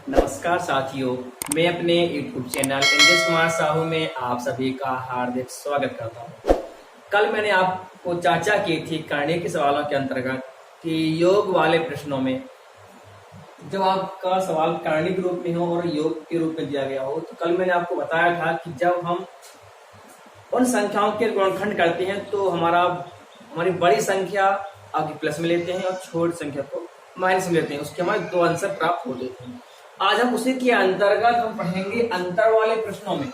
नमस्कार साथियों, मैं अपने YouTube चैनल इंद्रेश कुमार साहू में आप सभी का हार्दिक स्वागत करता हूं। कल मैंने आपको चर्चा की थी करने के सवालों के अंतर्गत कि योग वाले प्रश्नों में जब आपका सवाल करणी के रूप में हो और योग के रूप में दिया गया हो, तो कल मैंने आपको बताया था कि जब हम उन संख्याओं के गुणनखंड करते हैं तो हमारी बड़ी संख्या आगे प्लस में लेते हैं और छोटी संख्या को माइनस में लेते हैं, उसके हमारे दो आंसर प्राप्त हो जाते हैं। आज हम उसी के अंतर्गत हम पढ़ेंगे अंतर वाले प्रश्नों में।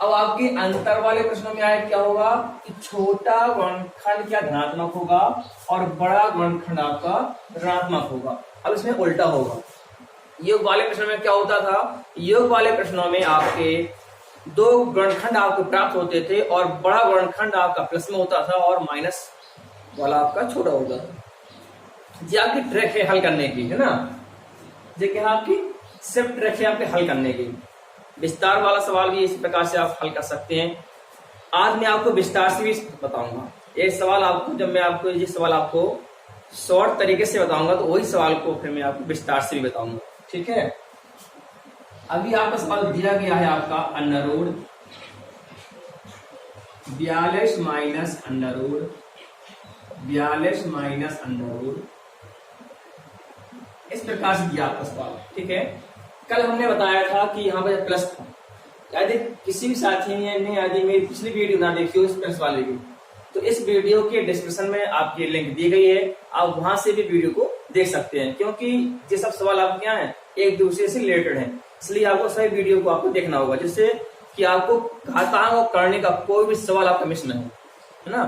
अब आपके अंतर वाले प्रश्नों में आए क्या होगा कि छोटा गुणनखंड क्या धनात्मक होगा और बड़ा गुणनखंड आपका ऋणात्मक होगा। अब इसमें उल्टा होगा। योग वाले प्रश्नों में क्या होता था, योग वाले प्रश्नों में आपके दो गुणनखंड आपको प्राप्त होते थे और बड़ा गुणनखंड आपका प्लस में होता था और माइनस वाला आपका छोटा होता था। ये आपकी ट्रिक है हल करने की, है ना। देखिए आपकी सिर्फ ट्रिक है आपके हल करने की। विस्तार वाला सवाल भी इस प्रकार से आप हल कर सकते हैं। आज मैं आपको विस्तार से भी बताऊंगा। ये सवाल आपको जब मैं आपको ये सवाल आपको शॉर्ट तरीके से बताऊंगा तो वही सवाल को फिर मैं आपको विस्तार से भी बताऊंगा, ठीक है। अभी आपका सवाल दिया गया है आपका under root 42 minus under root इस प्रकार से दिया आपका सवाल, ठीक है। कल हमने बताया था कि यहाँ पर प्लस था। यदि किसी भी साथी ने यदि मेरी पिछली वीडियो ना देखी हो इस प्लस वाले की, तो इस वीडियो के डिस्क्रिप्शन में आपकी लिंक दी गई है, आप वहां से भी वीडियो को देख सकते हैं। क्योंकि ये सब सवाल आपके यहाँ है एक दूसरे से रिलेटेड है, इसलिए आपको सभी वीडियो को आपको देखना होगा, जिससे कि आपको घातांक और करने का कोई भी सवाल आपका मिस न हो, है ना।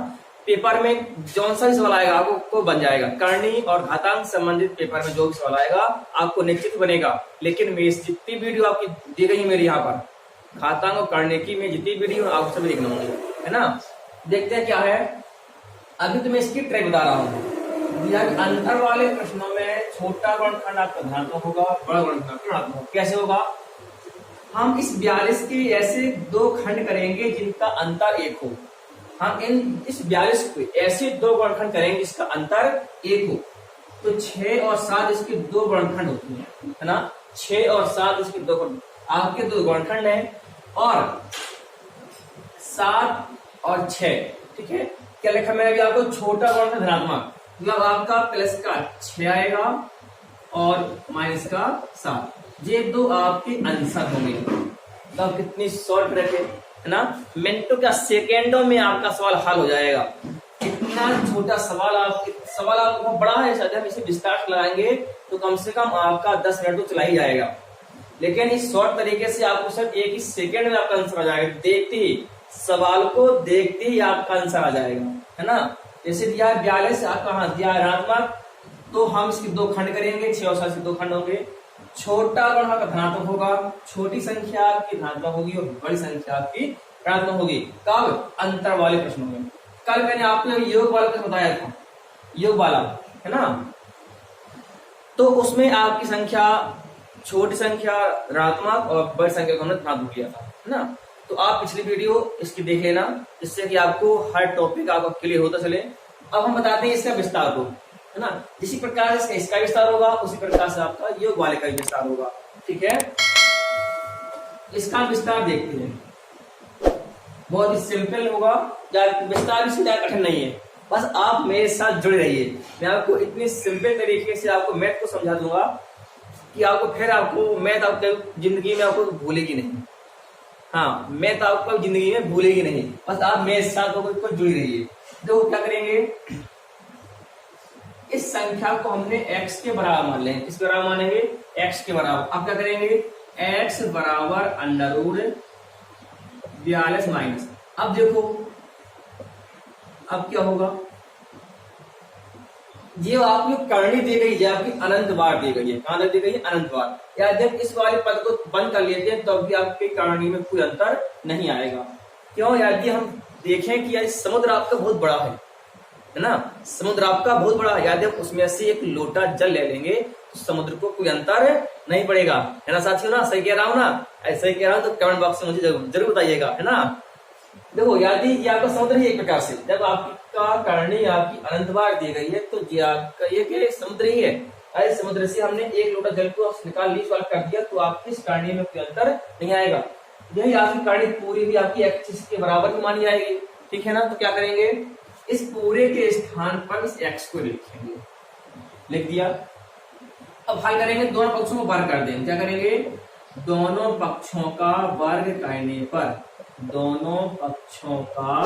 पेपर में जौन सा भी सवाल आएगा आपको बन जाएगा। करनी और घातांक संबंधित पेपर में जो भी सवाल आएगा आपको निश्चित बनेगा। लेकिन मेरी जितनी वीडियो आपकी दी गई मेरी यहाँ पर घातांक और करने की मैं जितनी वीडियो आप सभी देखना होंगे, है ना। देखते हैं क्या है। अभी तो मैं इसकी ट्रिक बता रहा हूँ। अंतर वाले प्रश्नों में छोटा गुणनखंड आपका धनात्मक होगा, बड़ा गुणनखंड ऋणात्मक। कैसे होगा, हम इस 42 के ऐसे दो खंड करेंगे जिनका अंतर 1 हो। हम इस 42 को ऐसे दो गुणनखंड करेंगे जिसका अंतर 1 हो। तो 6 और 7 इसके दो गुणनखंड होते हैं, है ना। 6 और 7 इसके दो आपके दो गुणनखंड हैं और 7 और 6, ठीक है। क्या लिखा मैंने अभी आपको, छोटा गुणनखंड धनात्मक, मतलब आपका प्लस का 6 आएगा और माइनस का 7। ये दो आपके आंसर होंगे। तो कितनी शॉर्ट रखे, है ना। मिनटों क्या सेकेंडों में आपका सवाल हल हो जाएगा। इतना छोटा सवाल आपको बड़ा है, शायद हम इसे विस्तार से लगाएंगे तो कम से कम आपका 10 मिनट तो चला ही जाएगा। लेकिन इस शॉर्ट तरीके से आपको सिर्फ एक ही सेकेंड में आपका आंसर आ जाएगा। देखते ही सवाल को देखते ही आपका आंसर आ जाएगा, है ना। जैसे दिया 42 आपका हाँ दिया ऋणात्मक, तो हम इसके दो खंड करेंगे। 6 और 7 से दो खंड होंगे। छोटा गुणनखंड धनात्मक होगा, छोटी संख्या आपकी धनात्मक होगी और बड़ी संख्या आपकी ऋणात्मक होगी। कब, अंतर वाले प्रश्नों में। कल मैंने आपको योग वाला प्रश्न बताया था, योग वाला, है ना। तो उसमें आपकी संख्या छोटी संख्या ऋणात्मक और बड़ी संख्या को हमने धनात्मक किया था, है ना। तो आप पिछली वीडियो इसकी देख लेना, जिससे कि आपको हर टॉपिक आपको क्लियर होता चले। अब हम बताते हैं इसका विस्तार को, है ना। जिसी प्रकार से इसका विस्तार होगा उसी प्रकार से आपका योग वाले का विस्तार होगा, ठीक है। इसका विस्तार देखते हैं। बहुत ही सिंपल होगा, विस्तार भी सीधा कठिन नहीं है। बस आप मेरे साथ जुड़े रहिए। मैं आपको इतनी सिंपल तरीके से आपको मैथ को समझा दूंगा कि आपको मैथ आपको जिंदगी में आपको भूलेगी नहीं। हाँ, मैथ आपको जिंदगी में भूलेगी नहीं। बस आप मेरे साथ जुड़ी रहिए। तो क्या करेंगे, इस संख्या को हमने x के बराबर मान लेंगे। किस बराबर मानेंगे, x के बराबर। अब क्या करेंगे, x बराबर अंडर रूट 42 माइनस। अब देखो अब क्या होगा, ये आपकी करनी दी गई है, आपकी अनंत बार दी गई है। कहां दी गई है, अनंत बार। या जब इस वाले पद को बंद कर लेते हैं तब भी आपकी करनी में कोई अंतर नहीं आएगा। क्यों, यदि हम देखें कि समुद्र आपका बहुत बड़ा है ना, समुद्र आपका बहुत बड़ा है। यदि उसमें से एक लोटा जल ले लेंगे तो समुद्र को कोई अंतर नहीं पड़ेगा, है ना साथियों। ना सही कह रहा हूं ना, ऐसा ही कह रहा हूं तो कमेंट बॉक्स में मुझे जरूर बताइएगा, है ना। देखो यदि ये आपका समुद्र ही एक प्रकार से, जब आपका करनी आपकी अनंत बार दी गई है तो ये आपका ये समुद्र ही है अरे समुद्र से हमने एक लोटा जल को निकाल ली, वाला कर दिया, तो आपकी इस करनी में कोई अंतर नहीं आएगा। यही आपकी करनी पूरी भी आपकी एक्स के बराबर ही मानी जाएगी, ठीक है ना। तो क्या करेंगे, इस पूरे के स्थान पर इस एक्स को लिखेंगे, लिख दिया। अब हल करेंगे, दोनों पक्षों को वर्ग कर देंगे। क्या करेंगे, दोनों पक्षों का वर्ग करने पर, दोनों पक्षों का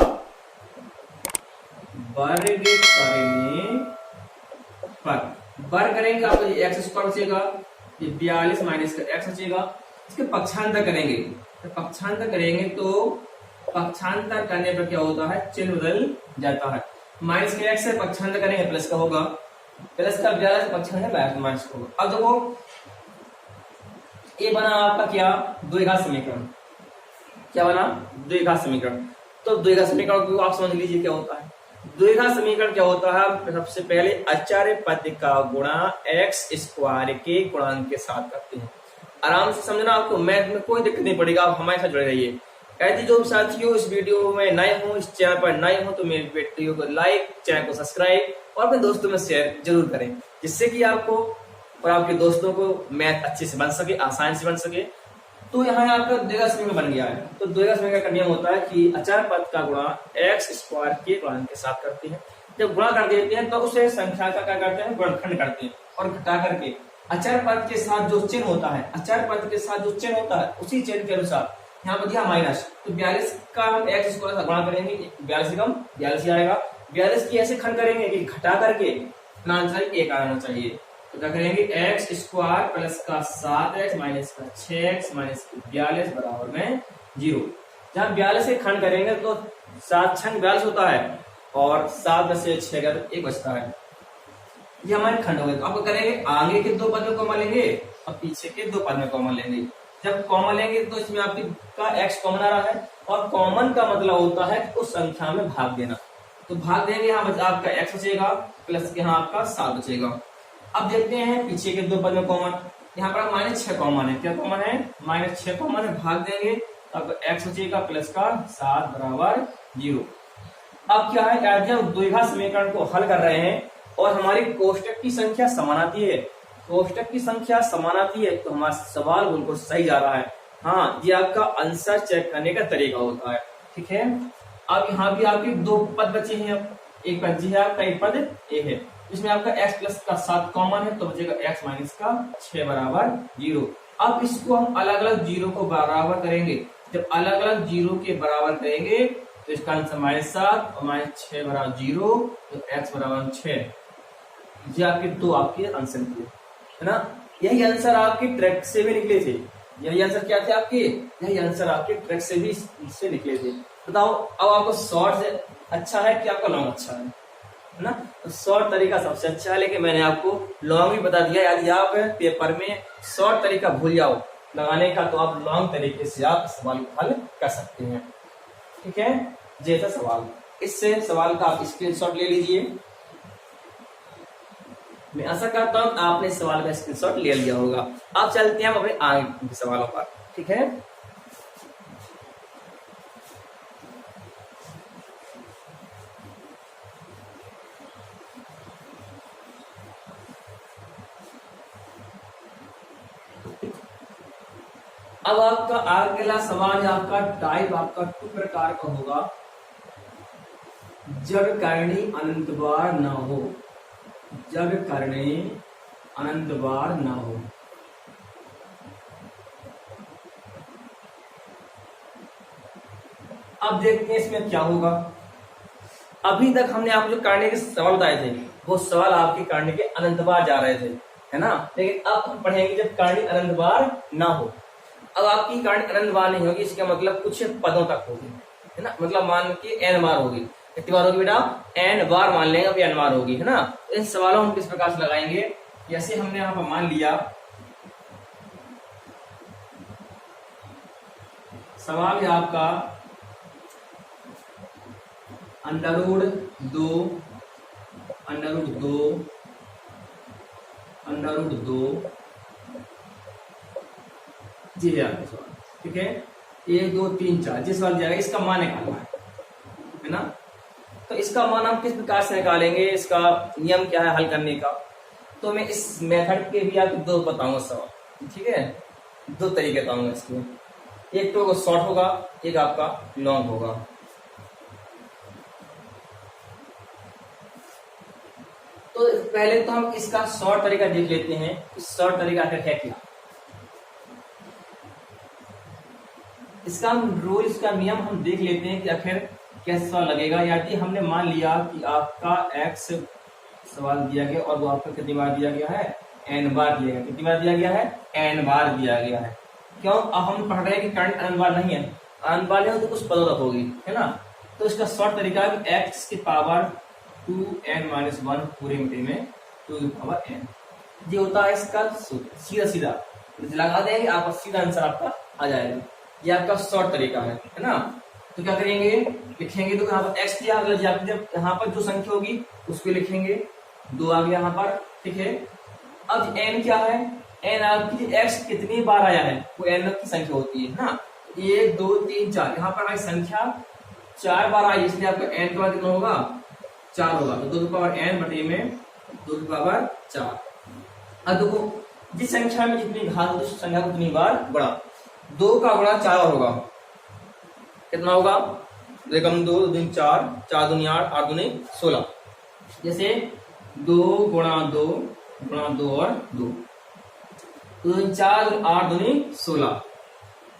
वर्ग करने पर, वर्ग करेंगे आपको एक्स स्क्वायर बचेगा, ये 42 माइनस का एक्स बचेगा। इसके पक्षांतर करेंगे, तो पक्षांतर करेंगे तो पक्षांतर करने पर क्या होता है, चिन्ह बदल जाता है। माइनस का एक्स से पक्षांतर करेंगे प्लस का होगा, प्लस का 42 पक्षांतर माइनस का होगा। अब देखो ये बना आपका क्या, द्विघात समीकरण। क्या बना, द्विघात समीकरण। तो द्विघात समीकरण को आप समझ लीजिए क्या होता है। द्विघात समीकरण क्या होता है, सबसे पहले अचार्य पद का गुणा एक्स स्क्वायर के गुणांक के साथ करते हैं। आराम से समझना, आपको मैथ में कोई दिक्कत नहीं पड़ेगा, आप हमारे साथ जुड़े रहिए। कहती जो साथियों इस वीडियो में नए हो, इस चैनल पर नए हो, तो मेरे वीडियो को लाइक, चैनल को सब्सक्राइब और अपने दोस्तों में शेयर जरूर करें, जिससे कि आपको और आपके दोस्तों को मैथ अच्छे से बन सके, आसान से बन सके। तो यहाँ आपका द्विघात समीकरण बन गया है। तो द्विघात समीकरण का नियम होता है कि अचार पद का गुणा एक्स स्क्वायर के गुणांक के साथ करते हैं। जब गुणा कर देते हैं तो उसे संख्या का क्या करते हैं, गुणनखंड करते हैं, और घटा करके अचार पद के साथ जो चिन्ह होता है, अचार पद के साथ जो चिन्ह होता है उसी चिन्ह के अनुसार यहाँ पर दिया माइनस, तो 42 का हम एक्स स्क्वायर से गुणा करेंगे, 42 कम 42 आएगा। 42 की ऐसे खंड करेंगे कि घटा करके आंसर 1 आना चाहिए। तो क्या करेंगे, एक्स स्क्वायर प्लस का 7x माइनस का 6x माइनस 42 बराबर में 0। जहां 42 से खंड करेंगे तो 7 छंग 42 होता है, और 7 में से 6 गया तो 1 बचता है। ये हमारे खंड हो गए। तो आपको करेंगे, आगे के 2 पद में कॉमन लेंगे और पीछे के 2 पद में कॉमन लेंगे। जब कॉमन लेंगे तो इसमें आपकी का एक्स कॉमन आ रहा है, और कॉमन का मतलब होता है उस संख्या में भाग देना। तो भाग देंगे, यहाँ आपका एक्स बचेगा प्लस के यहाँ आपका 7 बचेगा। अब देखते हैं पीछे के 2 पद में कॉमन, यहाँ पर -6 कॉमन है। क्या कॉमन है, -6 कॉमन है, भाग देंगे तब एक्स बचेगा प्लस का 7 बराबर 0। अब क्या है, जब द्विघात समीकरण को हल कर रहे हैं और हमारी कोष्टक की संख्या समान आती है, कोष्टक की संख्या समान आती है, तो हमारा सवाल बिल्कुल सही जा रहा है। हाँ, ये आपका आंसर चेक करने का तरीका होता है, ठीक है। अब यहाँ भी आपके 2 पद बचे हैं, अब एक पद जी है आपका, एक पद ए है, इसमें आपका x प्लस का 7 कॉमन है, तो बचेगा x माइनस का 6 बराबर 0। अब इसको हम अलग अलग जीरो को बराबर करेंगे। जब अलग अलग जीरो के बराबर करेंगे तो इसका आंसर -7 और -6 बराबर 0, तो x बराबर 6। ये आपके 2 आपके आंसर निकले, है ना। यही आंसर आपके ट्रैक से भी निकले थे। यही आंसर क्या थे आपके, यही आंसर आपके ट्रैक से भी इससे निकले थे। बताओ, अब आपको शॉर्ट से अच्छा है कि आपका लॉन्ग अच्छा है ना। तो शॉर्ट तरीका सबसे अच्छा है, लेकिन मैंने आपको लॉन्ग भी बता दिया। यदि आप पेपर में शॉर्ट तरीका भूल जाओ लगाने का, तो आप लॉन्ग तरीके से आप सवाल को हल कर सकते हैं, ठीक है। जैसा सवाल, इससे सवाल का आप स्क्रीनशॉट ले लीजिए। मैं आशा करता हूं आपने सवाल का स्क्रीनशॉट ले लिया होगा। अब चलते हैं हम अपने आगे के सवालों पर, ठीक है। अब आपका अगला सवाल आपका टाइप आपका 2 प्रकार का होगा। जब करणी अनंत बार ना हो, जब करणी अनंत बार ना हो। अब देखते हैं इसमें क्या होगा। अभी तक हमने आपको जो करने के सवाल बताए थे, वो सवाल आपके करने के अनंत बार जा रहे थे, है ना। लेकिन अब हम पढ़ेंगे जब करणी अनंत बार ना हो। अब आपकी करणी अनंत बार नहीं होगी, इसका मतलब कुछ पदों तक होगी, है ना। मतलब मान के n बार होगी, कितनी बार होगी बेटा, n बार मान लेंगे, अभी n बार होगी, है ना। इन सवालों हम किस प्रकार से लगाएंगे, जैसे हमने यहाँ पर मान लिया सवाल है आपका √2 जी है आपका सवाल, ठीक है। 1 2 3 4 जिस सवाल जाएगा इसका मान निकालना है ना। तो इसका मान हम किस प्रकार से निकालेंगे, इसका नियम क्या है हल करने का। तो मैं इस मेथड के भी आपको दो बताऊंगा सवाल, ठीक है। दो तरीके बताऊंगा इसके, एक तो शॉर्ट होगा, एक आपका लॉन्ग होगा। तो पहले तो हम इसका शॉर्ट तरीका देख लेते हैं। इस शॉर्ट तरीका आखिर है क्या, इसका रूल, इसका नियम हम देख लेते हैं कि आखिर कैसा लगेगा। यदि हमने मान लिया कि आपका एक्स सवाल दिया गया और वो आपको कितनी बार दिया गया है, n बार दिया गया। कितनी बार दिया गया है, n बार दिया गया है। क्यों, अब हम पढ़ रहे हैं कि करंट n बार नहीं है, n बार है तो कुछ पदों तक होगी, है ना। तो इसका शॉर्ट तरीका है कि x की पावर 2n-1 पूरे मीटर में 2 की पावर n, ये होता है इसका सीधा सीधा लगा देंगे, आपका सीधा आंसर आपका आ जाएगा। ये आपका शॉर्ट तरीका है ना। तो क्या करेंगे, लिखेंगे तो यहाँ पर x दिया, यहाँ पर जो संख्या होगी उसको लिखेंगे, 2 आ गया यहाँ पर, ठीक है। अब n क्या है, n आपकी x कितनी बार आया है वो n की संख्या होती है ना। 1 2 3 4, यहाँ पर हमारी संख्या 4 बार आई, इसलिए आपका n का कितना होगा, 4 होगा। तो 2 की पावर n बटे में 2 की पावर 4। अब देखो जिस संख्या में जितनी घात उस संख्या को उतनी बार बढ़ा, 2 का गुणा 4 होगा, कितना होगा, 2 2 2 4, 4 दूनी 8, 8 दूनी 16। जैसे 2 गुणा 2 गुणा 2 और 2, 2 4 8 दूनी 16,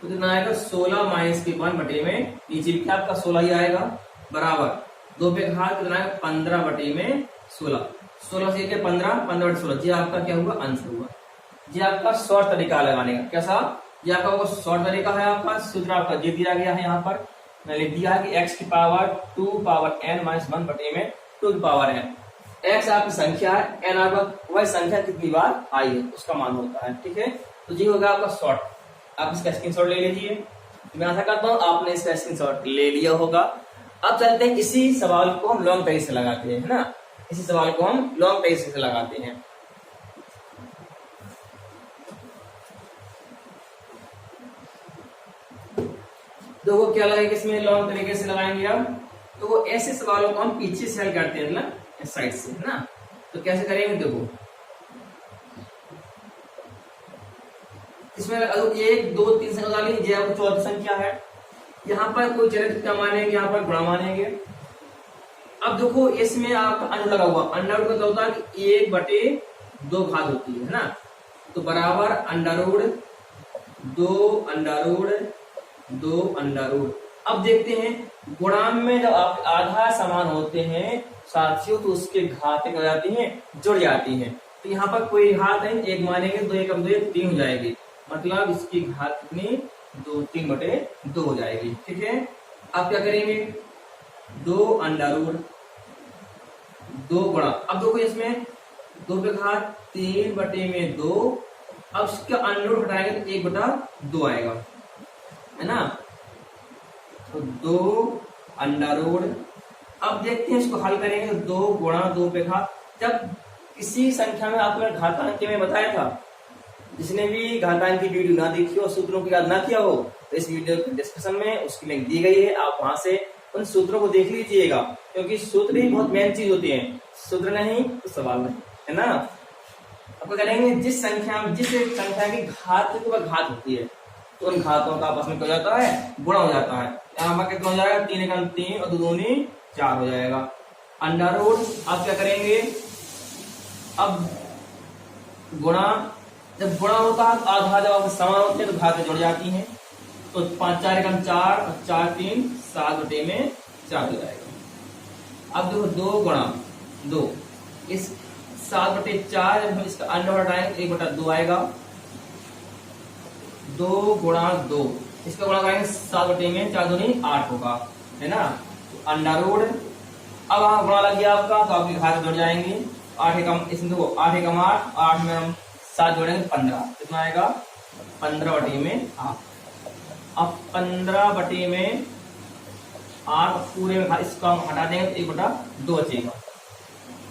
तो कितना आएगा 16 माइनस के 1 बटे में नीचे भी आपका 16 ही आएगा, बराबर 2 पे घात कितना है 15 बटे में 16, 16 से 15 15 बटे 16। ये आपका क्या हुआ, आंसर हुआ। ये आपका शॉर्ट तरीका लगाने का, कैसा, ये आपका वो शॉर्ट तरीका है। आपका सूत्र आपका ये दिया गया है, यहाँ पर मैं लिख दिया है कि x की पावर 2 पावर n-1 बटे में 2 की पावर n। x आपकी संख्या है, n आपका वह संख्या कितनी बार आई है उसका मान होता है, ठीक है। तो ये होगा आपका शॉर्ट। आप इसका स्क्रीनशॉट ले लीजिए, मैं आशा करता हूँ आपने इसका स्क्रीनशॉट ले लिया होगा। अब चलते हैं, इसी सवाल को हम लॉन्ग तरीके से लगाते हैं, है ना। इसी सवाल को हम लॉन्ग तरीके से लगाते हैं। तो वो क्या लगेगा, इसमें लॉन्ग तरीके से लगाएंगे अब। तो वो ऐसे सवालों को हम पीछे से हल करते हैं, मतलब इस साइड से, है ना। तो कैसे करेंगे, देखो इसमें 1 2 3 संख्या डाली, ये आपको चौथी संख्या है। यहाँ पर कोई चरित्र क्या मानेंगे, यहाँ पर गुणा मानेंगे। अब देखो इसमें आपका अंडर लगा हुआ, अंडर का होता है कि 1 बटे 2 घात होती है ना। तो बराबर अंडर रूट 2 अंडर रूट। अब देखते हैं गुणांक में जब आप आधा समान होते हैं साथियों, तो उसके घातें हो जाती हैं, जुड़ जाती हैं। तो यहाँ पर कोई घात है, 1 मानेंगे, 2 1 2 3 हो जाएगी, मतलब इसकी घात कितनी 2 3 बटे 2 हो जाएगी, ठीक है। अब क्या करेंगे, 2 अंडर रूट 2 गुणा, अब देखो इसमें 2 पे घात 3 बटे में 2, अब इसका अंडर रूट हटाएंगे तो 1 बटा 2 आएगा, है ना। तो 2 अंडर रूट, अब देखते हैं इसको हल करेंगे, 2 गुणा 2 पे घात। जब किसी संख्या में आपने घातांक में बताया था, जिसने भी घातांक की वीडियो ना देखी हो, सूत्रों को याद ना किया हो, तो इस वीडियो के डिस्क्रिप्शन में उसकी लिंक दी गई है, आप वहां से उन सूत्रों को देख लीजिएगा, क्योंकि सूत्र ही बहुत मेन चीज होती है, सूत्र नहीं तो सवाल नहीं, है ना। आपको करेंगे जिस संख्या की घात के ऊपर घात होती है, तो उन घातों का आपस में क्या हो जाता है, गुणा हो जाता है। यहाँ पर कितना हो जाएगा, 3 एकम 3 और 2 दूनी 4 हो जाएगा। अंडर रूट, अब क्या करेंगे, अब गुणा, जब गुणा होता है आधा जब समान होते हैं तो घातें जुड़ जाती हैं, तो 5 4 एकम 4 और 4 3 7 बटे में 4 हो जाएगा। अब देखो 2 गुणा 2, इस 7 बटे 4 जब हम इसका अंडर हटाएंगे 1 बटा 2 आएगा। 2 गुणा 2, इसका गुणा करेंगे 7 बटे में 4 दूनी 8 होगा, है ना। तो अंडर रूट, अब वहां गुणा लग गया आपका, तो आपकी घात जुड़ जाएंगी। 8 एकम, इसमें देखो 8 एकम 8, 8 में हम 7 जोड़ेंगे 15, कितना आएगा 15 बटे में 8। अब 15 बटे में 8 पूरे में इसका हटा देंगे तो 1 बटा 2 बचेगा,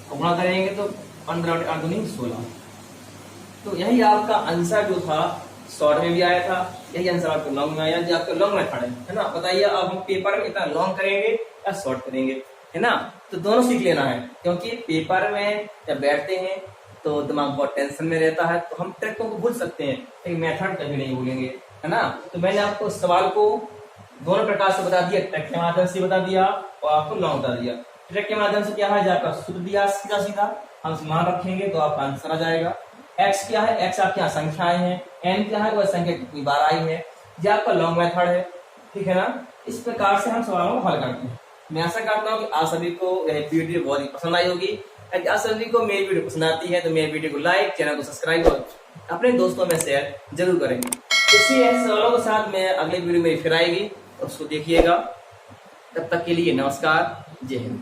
तो गुणा करेंगे तो 15 बटे 8 दूनी 16। तो यही आपका आंसर जो था, शॉर्ट में भी आया था, यही आंसर आपको लॉन्ग में आया, जो आपका लॉन्ग मेथड है ना। बताइए अब हम पेपर में इतना लॉन्ग करेंगे या शॉर्ट करेंगे, है ना। तो दोनों सीख लेना है, क्योंकि पेपर में जब बैठते हैं तो दिमाग बहुत टेंशन में रहता है, तो हम ट्रिकों को भूल सकते हैं, एक मेथड कभी नहीं भूलेंगे, है ना। तो मैंने आपको सवाल को दोनों प्रकार से बता दिया, ट्रिक के माध्यम से बता दिया और आपको लॉन्ग बता दिया। ट्रिक के माध्यम से क्या है, जो आपका सूत्र दिया सीधा सीधा हम मान रखेंगे तो आपका आंसर आ जाएगा। एक्स क्या है, एक्स आपके यहाँ संख्याएं हैं, एन क्या है वह संख्या कितनी बार आई है, यह आपका लॉन्ग मेथड है, ठीक है ना। इस प्रकार से हम सवालों को हल करते हैं। मैं आशा करता हूँ कि आप सभी को यह वीडियो बहुत ही पसंद आई होगी। अगर आप सभी को मेरी वीडियो पसंद आती है तो मेरी वीडियो को लाइक, चैनल को सब्सक्राइब और अपने दोस्तों में शेयर जरूर करेंगे। इसी सवालों के साथ मैं अगले वीडियो में फिर आएगी, उसको देखिएगा। तब तक के लिए नमस्कार, जय हिंद।